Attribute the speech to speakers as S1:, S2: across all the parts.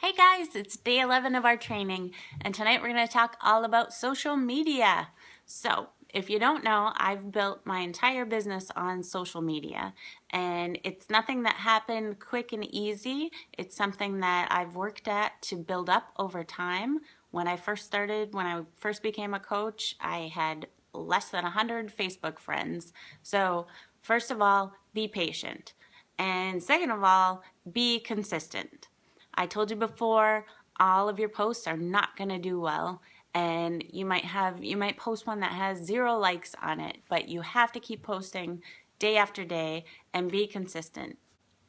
S1: Hey guys, it's day 11 of our training, and tonight we're going to talk all about social media. So, if you don't know, I've built my entire business on social media, and it's nothing that happened quick and easy. It's something that I've worked at to build up over time. When I first became a coach, I had less than 100 Facebook friends. So, first of all, be patient. And second of all, be consistent. I told you before, all of your posts are not going to do well, and you might post one that has 0 likes on it, but you have to keep posting day after day and be consistent.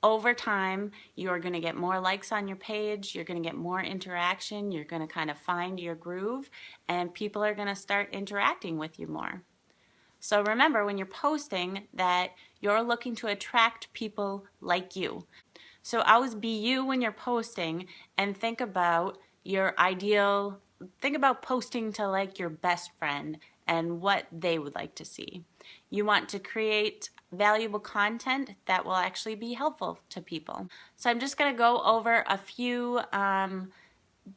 S1: Over time, you're going to get more likes on your page, you're going to get more interaction, you're going to kind of find your groove, and people are going to start interacting with you more. So remember, when you're posting, that you're looking to attract people like you. So always be you when you're posting, and think about posting to like your best friend and what they would like to see. You want to create valuable content that will actually be helpful to people. So I'm just going to go over a few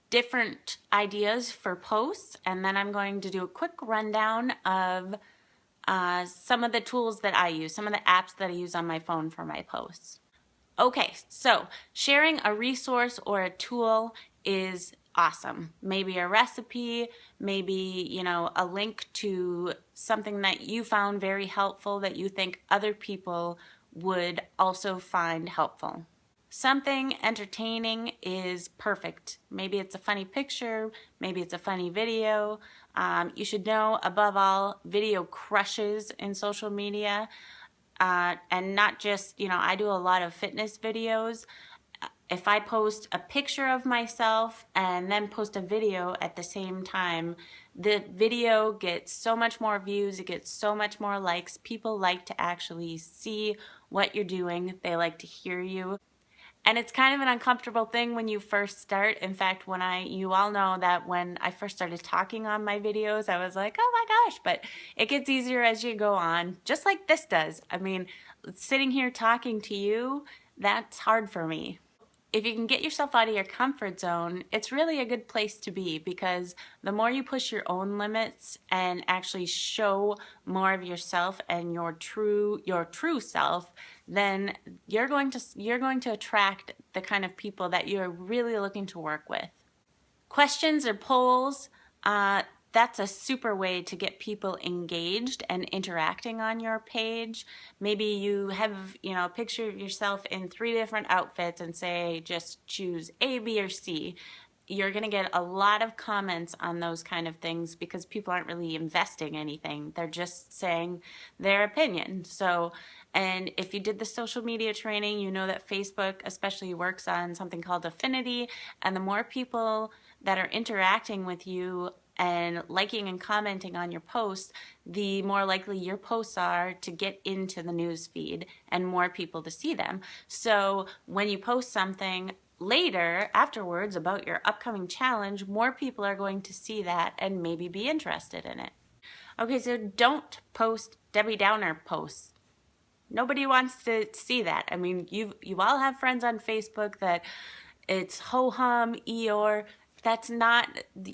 S1: different ideas for posts, and then I'm going to do a quick rundown of some of the tools that I use, some of the apps that I use on my phone for my posts. Okay, so sharing a resource or a tool is awesome. Maybe a recipe, maybe, a link to something that you found very helpful that you think other people would also find helpful. Something entertaining is perfect. Maybe it's a funny picture, maybe it's a funny video. You should know, above all, video crushes in social media. And not just, I do a lot of fitness videos. If I post a picture of myself and then post a video at the same time, the video gets so much more views, it gets so much more likes. People like to actually see what you're doing. They like to hear you. And it's kind of an uncomfortable thing when you first start. In fact, you all know that when I first started talking on my videos, I was like, oh my gosh, but it gets easier as you go on, just like this does. I mean, sitting here talking to you, that's hard for me. If you can get yourself out of your comfort zone, it's really a good place to be, because the more you push your own limits and actually show more of yourself and your true self, then you're going to attract the kind of people that you're really looking to work with. Questions or polls, that's a super way to get people engaged and interacting on your page. Maybe you have, a picture of yourself in 3 different outfits and say, just choose A, B, or C. You're going to get a lot of comments on those kind of things because people aren't really investing anything. They're just saying their opinion. And if you did the social media training, you know that Facebook especially works on something called affinity, and the more people that are interacting with you and liking and commenting on your posts, the more likely your posts are to get into the news feed and more people to see them. So when you post something later, afterwards, about your upcoming challenge, more people are going to see that and maybe be interested in it. Okay, so don't post Debbie Downer posts. Nobody wants to see that. I mean, you all have friends on Facebook that it's ho-hum, Eeyore. That's not,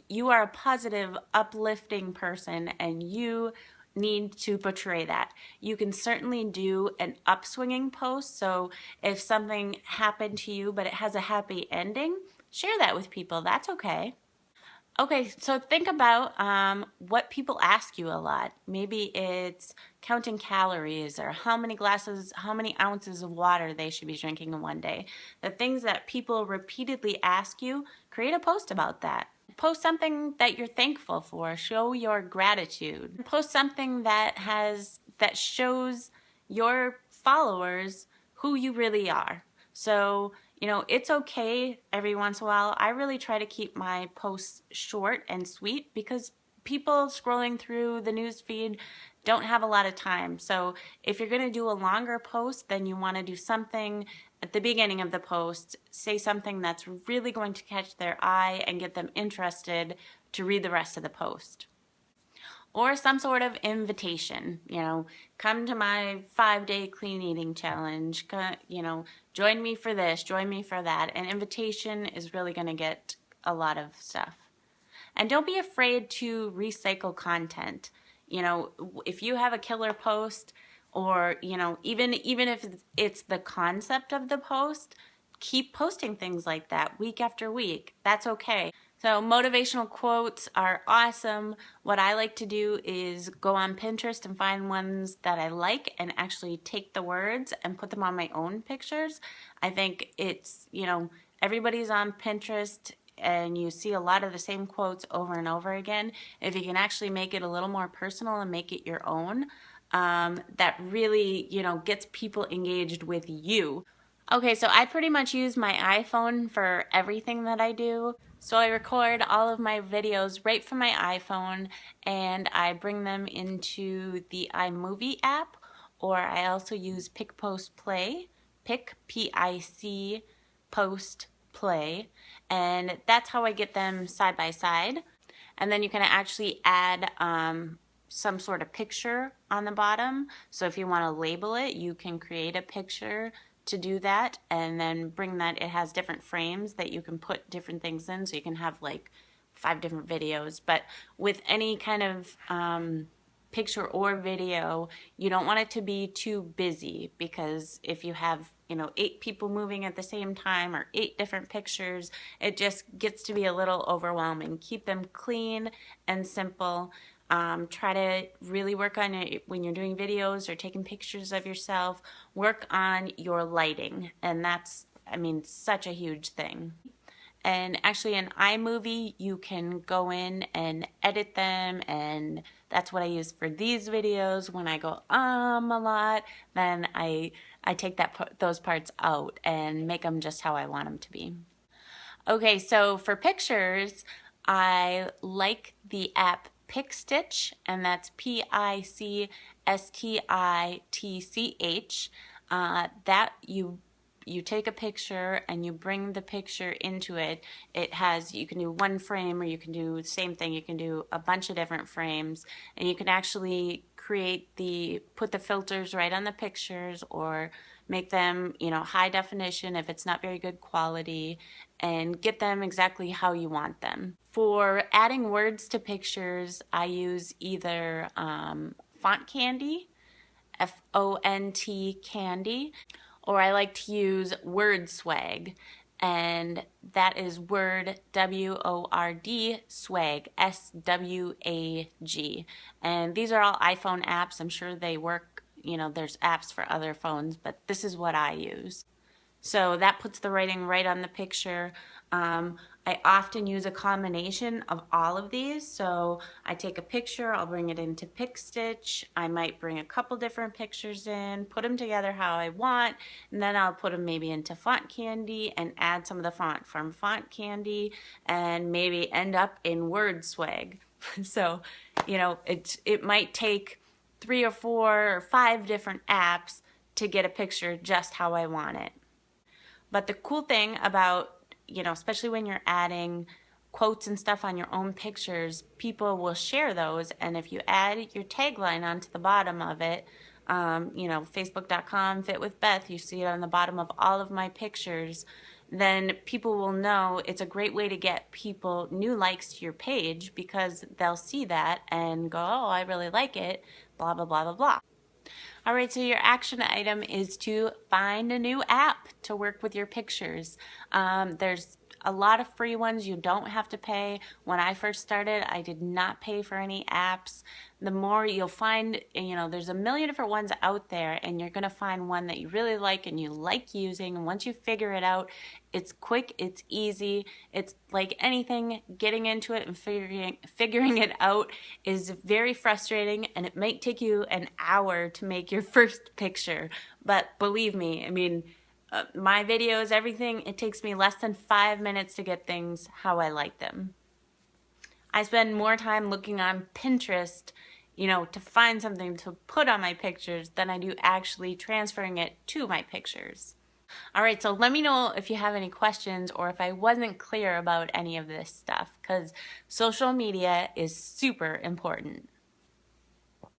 S1: you are a positive, uplifting person, and you need to portray that. You can certainly do an upswinging post, so if something happened to you but it has a happy ending, share that with people. That's okay. Okay, so think about what people ask you a lot. Maybe it's counting calories, or how many ounces of water they should be drinking in one day. The things that people repeatedly ask you, create a post about that. Post something that you're thankful for. Show your gratitude. Post something that shows your followers who you really are. So, it's okay every once in a while. I really try to keep my posts short and sweet because people scrolling through the news feed don't have a lot of time. So if you're going to do a longer post, then you want to do something at the beginning of the post, say something that's really going to catch their eye and get them interested to read the rest of the post. Or some sort of invitation, come to my 5-day clean eating challenge, join me for this, join me for that. An invitation is really going to get a lot of stuff. And don't be afraid to recycle content. You know, if you have a killer post, or, you know, even if it's the concept of the post, keep posting things like that week after week. That's okay. So motivational quotes are awesome. What I like to do is go on Pinterest and find ones that I like and actually take the words and put them on my own pictures. I think it's, you know, everybody's on Pinterest and you see a lot of the same quotes over and over again. If you can actually make it a little more personal and make it your own, that really, you know, gets people engaged with you. Okay, so I pretty much use my iPhone for everything that I do. So I record all of my videos right from my iPhone and I bring them into the iMovie app, or I also use Pic Post Play, Pic, P-I-C, Post Play, and that's how I get them side by side. And then you can actually add some sort of picture on the bottom. So if you want to label it, you can create a picture to do that, and then bring that. It has different frames that you can put different things in, so you can have like 5 different videos. But with any kind of picture or video, you don't want it to be too busy, because if you have, you know, 8 people moving at the same time or 8 different pictures, it just gets to be a little overwhelming. Keep them clean and simple. Try to really work on it when you're doing videos or taking pictures of yourself. Work on your lighting, and that's, I mean, such a huge thing. And actually in iMovie, you can go in and edit them, and that's what I use for these videos. When I go a lot, then I take those parts out and make them just how I want them to be. Okay, so for pictures, I like the app PicStitch, and that's P-I-C-S-T-I-T-C-H. That you take a picture and you bring the picture into it. It has, you can do 1 frame, or you can do the same thing. You can do a bunch of different frames, and you can actually put the filters right on the pictures, or make them, you know, high definition if it's not very good quality, and get them exactly how you want them. For adding words to pictures, I use either Font Candy, F-O-N-T Candy, or I like to use Word Swag, and that is Word, W-O-R-D, Swag, S-W-A-G. And these are all iPhone apps. I'm sure they work, you know, there's apps for other phones, but this is what I use. So that puts the writing right on the picture. I often use a combination of all of these. So I take a picture, I'll bring it into PicStitch. I might bring a couple different pictures in, put them together how I want, and then I'll put them maybe into Font Candy and add some of the font from Font Candy, and maybe end up in Word Swag. So, you know, it might take 3 or 4 or 5 different apps to get a picture just how I want it. But the cool thing about, you know, especially when you're adding quotes and stuff on your own pictures, people will share those. And if you add your tagline onto the bottom of it, you know, facebook.com Fit with Beth, you see it on the bottom of all of my pictures, then people will know. It's a great way to get people new likes to your page, because they'll see that and go, oh, I really like it, blah, blah, blah, blah, blah. All right, so your action item is to find a new app to work with your pictures. There's a lot of free ones. You don't have to pay. When I first started, I did not pay for any apps. The more you'll find, you know, there's a million different ones out there, and you're going to find one that you really like and you like using. And once you figure it out, it's quick, it's easy. It's like anything, getting into it and figuring it out is very frustrating, and it might take you an hour to make your first picture. But believe me, I mean, my videos, everything, it takes me less than 5 minutes to get things how I like them. I spend more time looking on Pinterest, you know, to find something to put on my pictures than I do actually transferring it to my pictures. All right, so let me know if you have any questions, or if I wasn't clear about any of this stuff, because social media is super important.